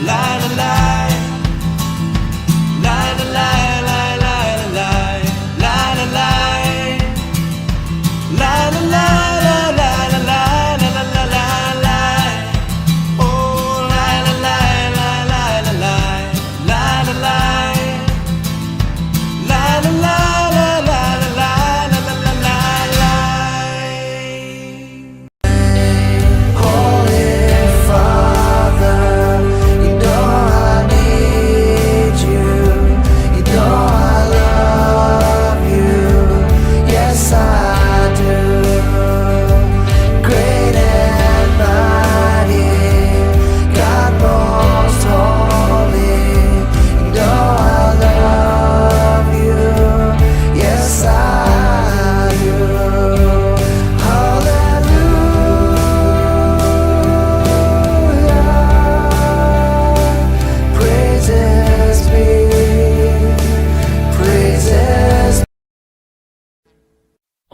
La la la, la la la, la la la, la la la, la la la, la la la, la la la. La la la la la la la la la la.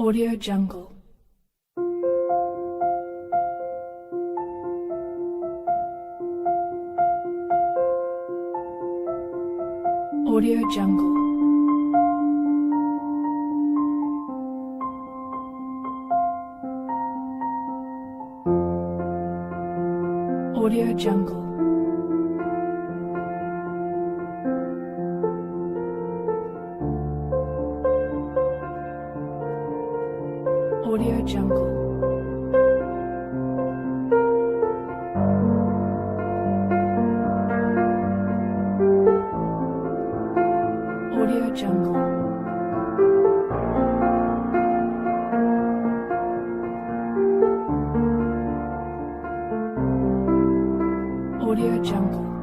Audio Jungle. Audio Jungle. Audio Jungle. Audio Jungle. Audio Jungle. Audio Jungle.